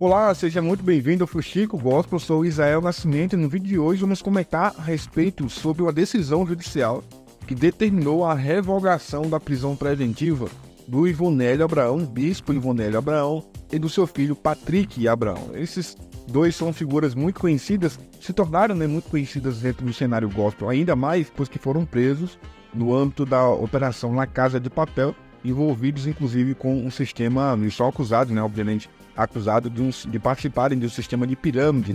Olá, seja muito bem-vindo ao Fuxico Gospel, sou Israel Nascimento e no vídeo de hoje vamos comentar a respeito sobre uma decisão judicial que determinou a revogação da prisão preventiva do Ivonélio Abraão, bispo Ivonélio Abraão, e do seu filho Patrick Abraão. Esses dois são figuras muito conhecidas, se tornaram muito conhecidas dentro do cenário gospel, ainda mais pois que foram presos no âmbito da operação La Casa de Papel, envolvidos inclusive com um sistema, eles são acusados, obviamente, acusados de participarem de um sistema de pirâmide,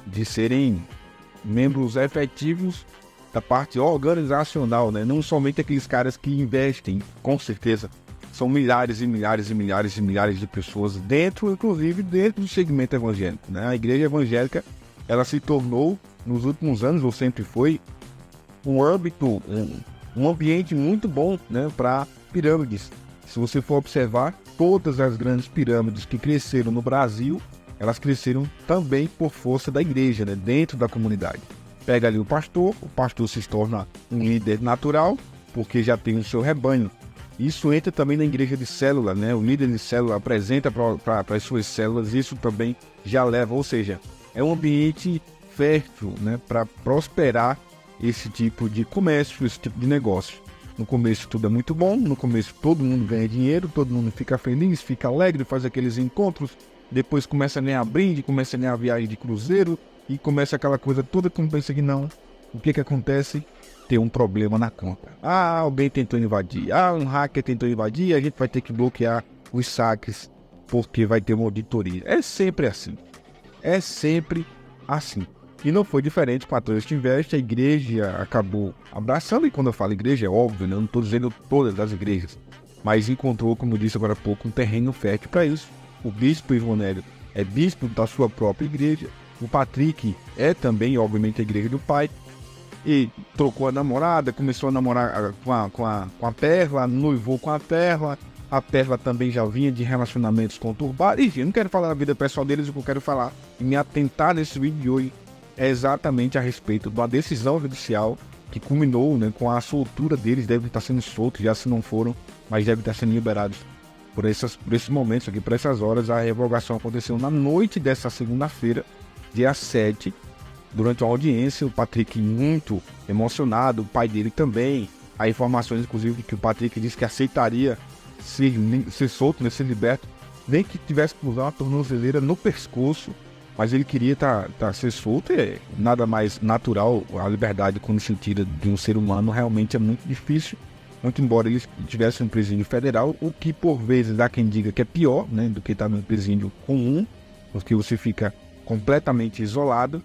de serem membros efetivos da parte organizacional, não somente aqueles caras que investem, com certeza, são milhares e milhares e milhares e milhares de pessoas inclusive dentro do segmento evangélico, A igreja evangélica, ela se tornou, nos últimos anos, ou sempre foi, um ambiente muito bom, para pirâmides. Se você for observar, todas as grandes pirâmides que cresceram no Brasil, elas cresceram também por força da igreja, dentro da comunidade. Pega ali o pastor se torna um líder natural, porque já tem o seu rebanho. Isso entra também na igreja de célula, O líder de célula apresenta para as suas células, isso também já leva, ou seja, é um ambiente fértil, para prosperar esse tipo de comércio, esse tipo de negócio. No começo tudo é muito bom, no começo todo mundo ganha dinheiro, todo mundo fica feliz, fica alegre, faz aqueles encontros, depois começa a ganhar brinde, começa a ganhar viagem de cruzeiro e começa aquela coisa toda que pensa que não. O que acontece? Tem um problema na conta. Alguém tentou invadir, um hacker tentou invadir, a gente vai ter que bloquear os saques porque vai ter uma auditoria. É sempre assim. E não foi diferente com a Trust Invest, a igreja acabou abraçando, e quando eu falo igreja é óbvio, eu não estou dizendo todas as igrejas, mas encontrou, como eu disse agora há pouco, um terreno fértil para isso. O bispo Ivonélio é bispo da sua própria igreja, o Patrick é também, obviamente, a igreja do pai, e trocou a namorada, começou a namorar com a Perla, noivou com a Perla também já vinha de relacionamentos conturbados, enfim, eu não quero falar da vida pessoal deles, o que eu quero falar e me atentar nesse vídeo de hoje é exatamente a respeito de uma decisão judicial que culminou com a soltura deles. Devem estar sendo soltos, já se não foram, mas devem estar sendo liberados por esses momentos aqui, por essas horas. A revogação aconteceu na noite dessa segunda-feira, dia 7, durante uma audiência. O Patrick muito emocionado, o pai dele também. Há informações, inclusive, que o Patrick disse que aceitaria ser solto, ser liberto, nem que tivesse que usar uma tornozeleira no pescoço, mas ele queria ser solto. É nada mais natural. A liberdade, quando se tira de um ser humano, realmente é muito difícil, muito embora ele estivesse em um presídio federal, o que por vezes há quem diga que é pior, do que estar num presídio comum, porque você fica completamente isolado.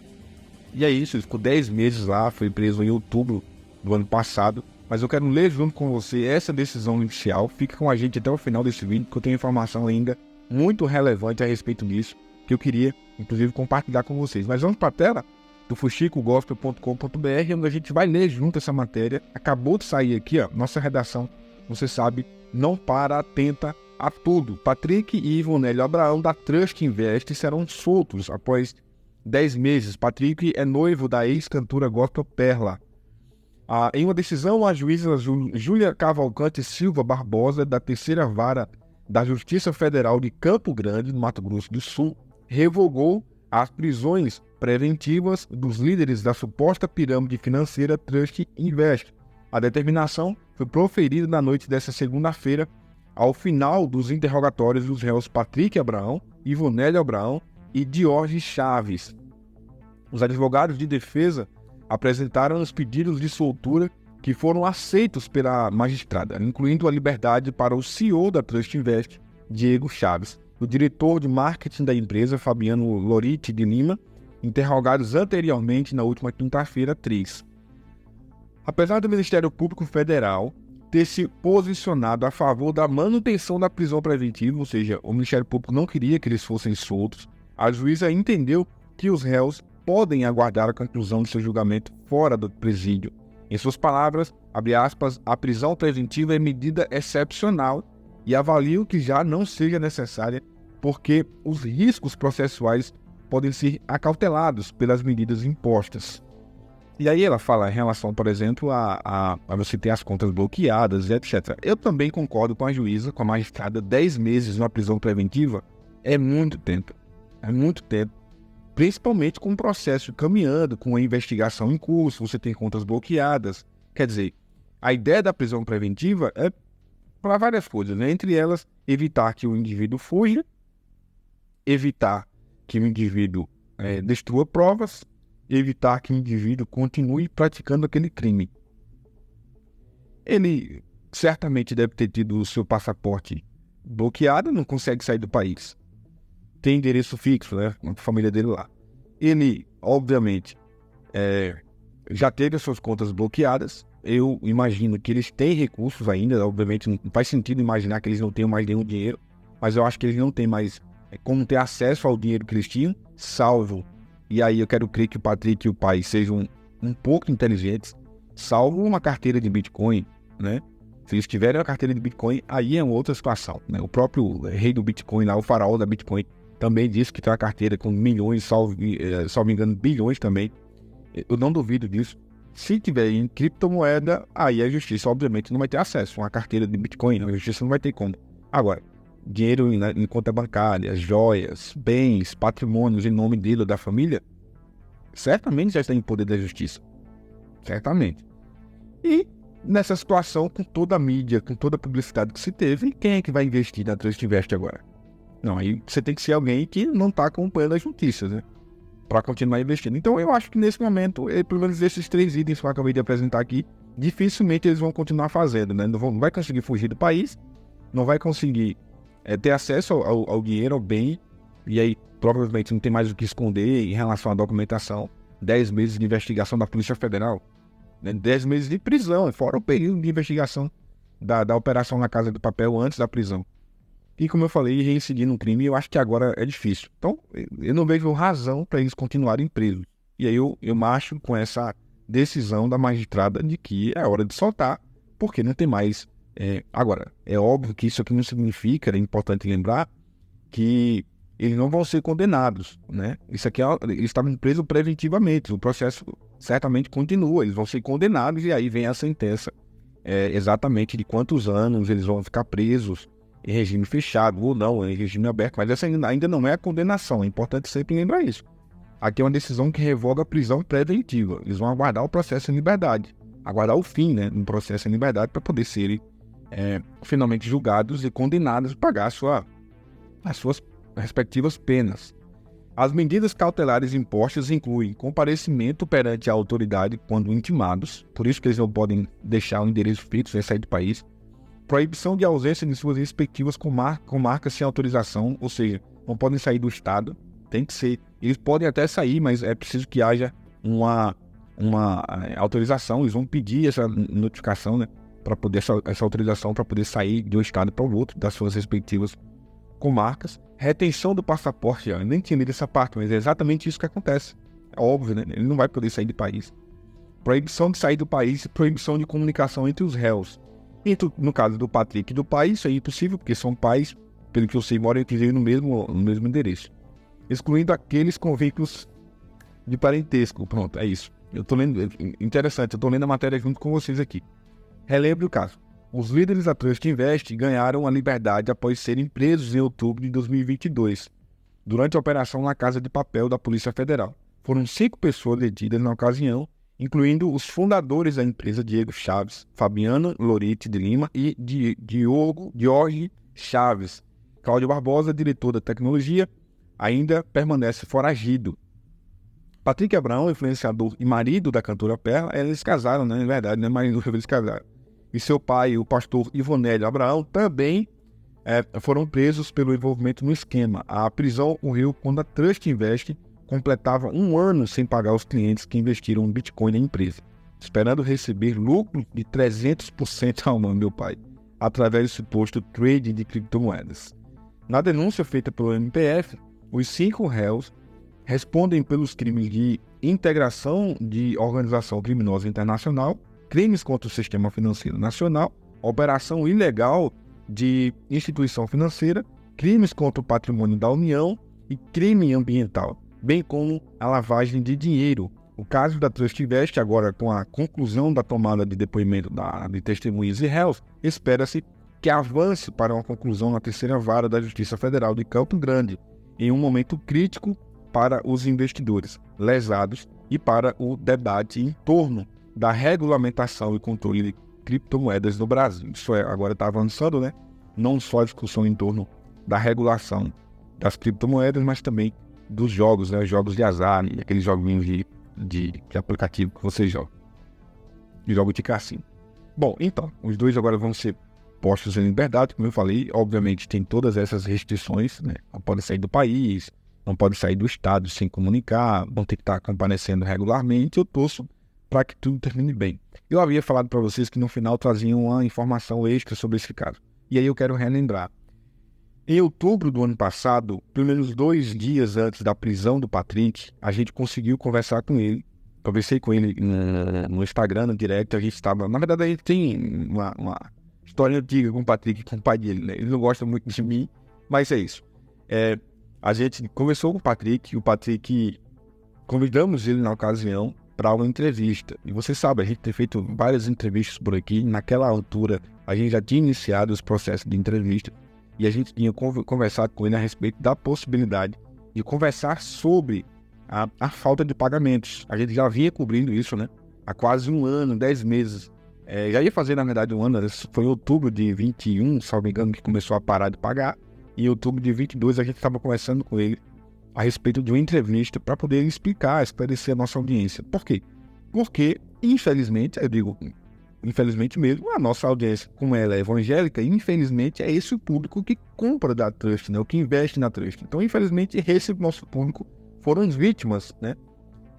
E é isso, ele ficou 10 meses lá, foi preso em outubro do ano passado. Mas eu quero ler junto com você essa decisão judicial. Fica com a gente até o final desse vídeo, que eu tenho informação ainda muito relevante a respeito disso, que eu queria, inclusive, compartilhar com vocês. Mas vamos para a tela do fuxicogospel.com.br, onde a gente vai ler junto essa matéria. Acabou de sair aqui, nossa redação, você sabe, não para, atenta a tudo. Patrick e Ivonélio Abraão, da Trust Invest, serão soltos após 10 meses. Patrick é noivo da ex-cantora gospel Perla. Em uma decisão, a juíza Júlia Cavalcante Silva Barbosa, da terceira vara da Justiça Federal de Campo Grande, no Mato Grosso do Sul, revogou as prisões preventivas dos líderes da suposta pirâmide financeira Trust Invest. A determinação foi proferida na noite desta segunda-feira, ao final dos interrogatórios dos réus Patrick Abraão, Ivonélio Abraão e Diorge Chaves. Os advogados de defesa apresentaram os pedidos de soltura que foram aceitos pela magistrada, incluindo a liberdade para o CEO da Trust Invest, Diego Chaves, o diretor de marketing da empresa, Fabiano Loriti de Lima, interrogados anteriormente na última quinta-feira, 3. Apesar do Ministério Público Federal ter se posicionado a favor da manutenção da prisão preventiva, ou seja, o Ministério Público não queria que eles fossem soltos, a juíza entendeu que os réus podem aguardar a conclusão de seu julgamento fora do presídio. Em suas palavras, abre aspas, a prisão preventiva é medida excepcional e avalio que já não seja necessária porque os riscos processuais podem ser acautelados pelas medidas impostas. E aí ela fala em relação, por exemplo, a você ter as contas bloqueadas, etc. Eu também concordo com a juíza, com a magistrada. 10 meses numa prisão preventiva é muito tempo. há muito tempo, principalmente com o processo caminhando, com a investigação em curso, você tem contas bloqueadas. Quer dizer, a ideia da prisão preventiva é para várias coisas, né? Entre elas, evitar que o indivíduo fuja, evitar que o indivíduo destrua provas, evitar que o indivíduo continue praticando aquele crime. Ele certamente deve ter tido o seu passaporte bloqueado, não consegue sair do país. Tem endereço fixo, né? A família dele lá. Ele, obviamente, já teve as suas contas bloqueadas. Eu imagino que eles têm recursos ainda. Obviamente, não faz sentido imaginar que eles não tenham mais nenhum dinheiro. Mas eu acho que eles não têm mais como ter acesso ao dinheiro que eles tinham, salvo. E aí eu quero crer que o Patrick e o pai sejam um pouco inteligentes, salvo uma carteira de Bitcoin, né? Se eles tiverem uma carteira de Bitcoin, aí é uma outra situação, né? O próprio rei do Bitcoin lá, o faraó da Bitcoin, também disse que tem uma carteira com milhões, salvo me engano, bilhões também. Eu não duvido disso. Se tiver em criptomoeda, aí a justiça obviamente não vai ter acesso a uma carteira de Bitcoin, a justiça não vai ter como. Agora, dinheiro em conta bancária, joias, bens, patrimônios em nome dele ou da família, certamente já está em poder da justiça. Certamente. E nessa situação, com toda a mídia, com toda a publicidade que se teve, quem é que vai investir na Trust Invest agora? Não, aí você tem que ser alguém que não está acompanhando as notícias, né? Para continuar investindo. Então eu acho que nesse momento, pelo menos esses 3 itens que eu acabei de apresentar aqui, dificilmente eles vão continuar fazendo, né? Não vai conseguir fugir do país, não vai conseguir ter acesso ao dinheiro, ao bem, e aí provavelmente não tem mais o que esconder em relação à documentação. 10 meses de investigação da Polícia Federal, né? 10 meses de prisão, fora o período de investigação da operação na Casa do Papel antes da prisão. E como eu falei, reincidir num crime, eu acho que agora é difícil. Então, eu não vejo razão para eles continuarem presos. E aí eu marcho com essa decisão da magistrada de que é hora de soltar, porque não tem mais. Agora, é óbvio que isso aqui não significa, é importante lembrar, que eles não vão ser condenados, né? Isso aqui, eles estavam presos preventivamente, o processo certamente continua, eles vão ser condenados e aí vem a sentença exatamente de quantos anos eles vão ficar presos, em regime fechado ou não, em regime aberto, mas essa ainda não é a condenação, é importante sempre lembrar isso. Aqui é uma decisão que revoga a prisão preventiva, eles vão aguardar o processo em liberdade, aguardar o fim, né, do processo em liberdade para poder serem finalmente julgados e condenados a pagar as suas respectivas penas. As medidas cautelares impostas incluem comparecimento perante a autoridade quando intimados, por isso que eles não podem deixar o endereço fixo e sair do país, proibição de ausência de suas respectivas comarcas sem autorização, ou seja, não podem sair do estado, tem que ser. Eles podem até sair, mas é preciso que haja uma autorização, eles vão pedir essa notificação, né, para poder essa autorização para poder sair de um estado para o outro, das suas respectivas comarcas. Retenção do passaporte, eu nem tinha lido essa parte, mas é exatamente isso que acontece. É óbvio, né? Ele não vai poder sair do país. Proibição de sair do país e proibição de comunicação entre os réus. No caso do Patrick e do pai, isso é impossível, porque são pais, pelo que eu sei, moram inclusive no mesmo endereço. Excluindo aqueles com vínculos de parentesco. Pronto, é isso. Eu tô lendo, interessante, eu tô lendo a matéria junto com vocês aqui. Relembre o caso. Os líderes da Trust Invest ganharam a liberdade após serem presos em outubro de 2022, durante a operação na Casa de Papel da Polícia Federal. Foram 5 pessoas detidas na ocasião, incluindo os fundadores da empresa Diego Chaves, Fabiano Lorite de Lima e Diogo Jorge Chaves. Cláudio Barbosa, diretor da tecnologia, ainda permanece foragido. Patrick Abraão, influenciador e marido da cantora Perla, eles casaram, né? Na verdade, né? Marido, eles casaram. E seu pai, o pastor Ivonélio Abraão, também foram presos pelo envolvimento no esquema. A prisão ocorreu quando a Trust Invest completava 1 ano sem pagar os clientes que investiram em Bitcoin na empresa, esperando receber lucro de 300% ao ano, meu pai, através do suposto trading de criptomoedas. Na denúncia feita pelo MPF, os 5 réus respondem pelos crimes de integração de organização criminosa internacional, crimes contra o sistema financeiro nacional, operação ilegal de instituição financeira, crimes contra o patrimônio da União e crime ambiental, bem como a lavagem de dinheiro. O caso da Trust Invest, agora com a conclusão da tomada de depoimento de testemunhas e réus, espera-se que avance para uma conclusão na 3ª Vara da Justiça Federal de Campo Grande, em um momento crítico para os investidores lesados e para o debate em torno da regulamentação e controle de criptomoedas no Brasil. Isso agora está avançando, né? Não só a discussão em torno da regulação das criptomoedas, mas também dos jogos, né? Jogos de azar, né? Aqueles joguinhos de aplicativo que você joga. De jogo de cassino. Bom, então, os dois agora vão ser postos em liberdade, como eu falei. Obviamente tem todas essas restrições, né? Não pode sair do país, não pode sair do estado sem comunicar, vão ter que estar comparecendo regularmente. Eu torço para que tudo termine bem. Eu havia falado para vocês que no final traziam uma informação extra sobre esse caso. E aí eu quero relembrar. Em outubro do ano passado, pelo menos 2 dias antes da prisão do Patrick, a gente conseguiu conversar com ele. Conversei com ele no Instagram, no direct. A gente estava... Na verdade, a gente tem uma história antiga com o Patrick, com o pai dele, né? Ele não gosta muito de mim, mas é isso. A gente conversou com o Patrick, convidamos ele na ocasião para uma entrevista. E você sabe, a gente tem feito várias entrevistas por aqui. Naquela altura, a gente já tinha iniciado os processos de entrevista. E a gente tinha conversado com ele a respeito da possibilidade de conversar sobre a falta de pagamentos. A gente já vinha cobrindo isso, né? Há quase 1 ano, 10 meses. Já ia fazer, na verdade, 1 ano. Foi em outubro de 21, se não me engano, que começou a parar de pagar. E em outubro de 22, a gente estava conversando com ele a respeito de uma entrevista para poder explicar, esclarecer a nossa audiência. Por quê? Porque, infelizmente, eu digo... Infelizmente mesmo, a nossa audiência, como ela é evangélica, infelizmente é esse o público que compra da Trust, né? O que investe na Trust. Então, infelizmente, esse nosso público foram as vítimas, né?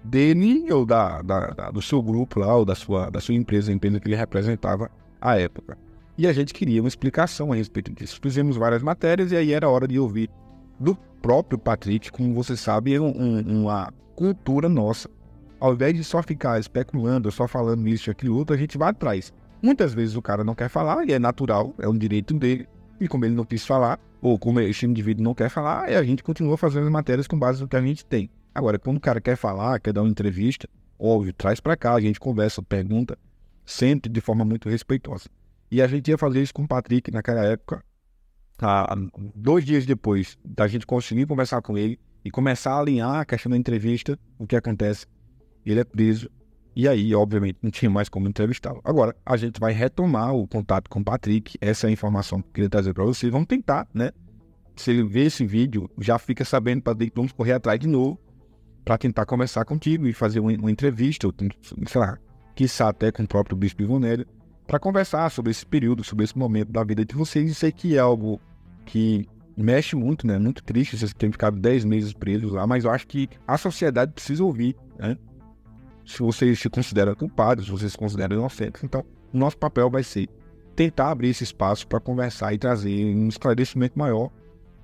Dele ou do seu grupo lá, ou da sua empresa, a empresa que ele representava à época. E a gente queria uma explicação a respeito disso. Fizemos várias matérias e aí era hora de ouvir do próprio Patrick. Como você sabe, é uma cultura nossa. Ao invés de só ficar especulando, só falando isso e aquilo outro, a gente vai atrás. Muitas vezes o cara não quer falar, e é natural, é um direito dele. E como ele não quis falar, ou como esse indivíduo não quer falar, a gente continua fazendo as matérias com base no que a gente tem. Agora, quando o cara quer falar, quer dar uma entrevista, óbvio, traz pra cá, a gente conversa, pergunta, sempre de forma muito respeitosa. E a gente ia fazer isso com o Patrick naquela época, 2 dias depois da gente conseguir conversar com ele e começar a alinhar a questão da entrevista, o que acontece? Ele é preso, e aí, obviamente, não tinha mais como entrevistá-lo. Agora, a gente vai retomar o contato com o Patrick, essa é a informação que eu queria trazer para vocês. Vamos tentar, né? Se ele ver esse vídeo, já fica sabendo, Patrick, vamos correr atrás de novo, para tentar conversar contigo e fazer uma entrevista, ou, sei lá, quiçá até com o próprio Bispo Ivonélio, para conversar sobre esse período, sobre esse momento da vida de vocês. E sei que é algo que mexe muito, né? Muito triste vocês terem ficado 10 meses presos lá, mas eu acho que a sociedade precisa ouvir, né? Se vocês se consideram culpados, se vocês se consideram inocentes, então o nosso papel vai ser tentar abrir esse espaço para conversar e trazer um esclarecimento maior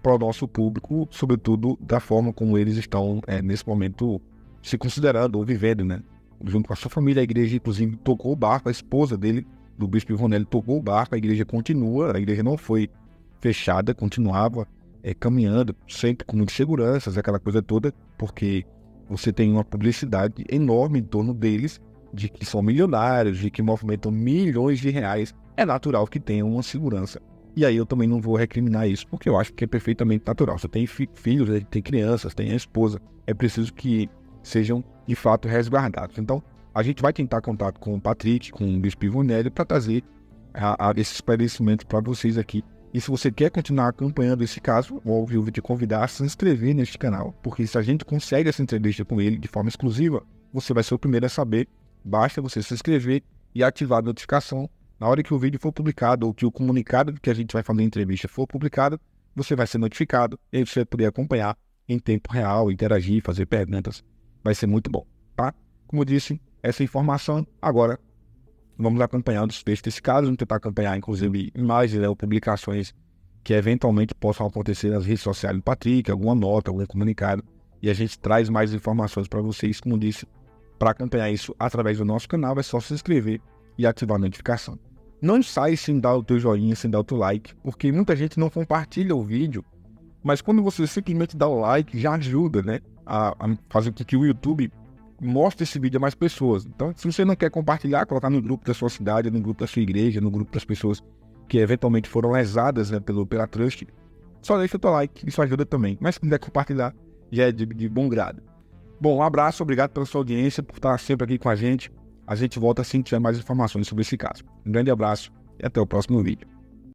para o nosso público, sobretudo da forma como eles estão nesse momento se considerando ou vivendo, né? Junto com a sua família, a igreja inclusive tocou o barco, a esposa dele, do Bispo Ivonélio, tocou o barco, a igreja continua, a igreja não foi fechada, continuava caminhando, sempre com muitas seguranças, aquela coisa toda, porque você tem uma publicidade enorme em torno deles, de que são milionários, de que movimentam milhões de reais. É natural que tenham uma segurança. E aí eu também não vou recriminar isso, porque eu acho que é perfeitamente natural. Você tem filhos, tem crianças, tem a esposa. É preciso que sejam, de fato, resguardados. Então, a gente vai tentar contato com o Patrick, com o Bispo Ivonélio, para trazer esse esclarecimento para vocês aqui. E se você quer continuar acompanhando esse caso, óbvio, eu vou te convidar a se inscrever neste canal, porque se a gente consegue essa entrevista com ele de forma exclusiva, você vai ser o primeiro a saber. Basta você se inscrever e ativar a notificação. Na hora que o vídeo for publicado ou que o comunicado que a gente vai fazer a entrevista for publicado, você vai ser notificado e você vai poder acompanhar em tempo real, interagir, fazer perguntas. Vai ser muito bom, tá? Como eu disse, essa informação agora... Vamos acompanhar o desfecho desse caso, vamos tentar acompanhar, inclusive, imagens ou publicações que eventualmente possam acontecer nas redes sociais do Patrick, alguma nota, algum comunicado, e a gente traz mais informações para vocês, como disse, para acompanhar isso através do nosso canal, é só se inscrever e ativar a notificação. Não sai sem dar o teu joinha, sem dar o teu like, porque muita gente não compartilha o vídeo, mas quando você simplesmente dá o like, já ajuda, né, a fazer com que o YouTube mostre esse vídeo a mais pessoas. Então, se você não quer compartilhar, colocar no grupo da sua cidade, no grupo da sua igreja, no grupo das pessoas que eventualmente foram lesadas, né, pela Trust, só deixa o teu like, isso ajuda também. Mas se quiser compartilhar, já é de bom grado. Bom, um abraço, obrigado pela sua audiência, por estar sempre aqui com a gente. A gente volta assim que tiver mais informações sobre esse caso. Um grande abraço e até o próximo vídeo.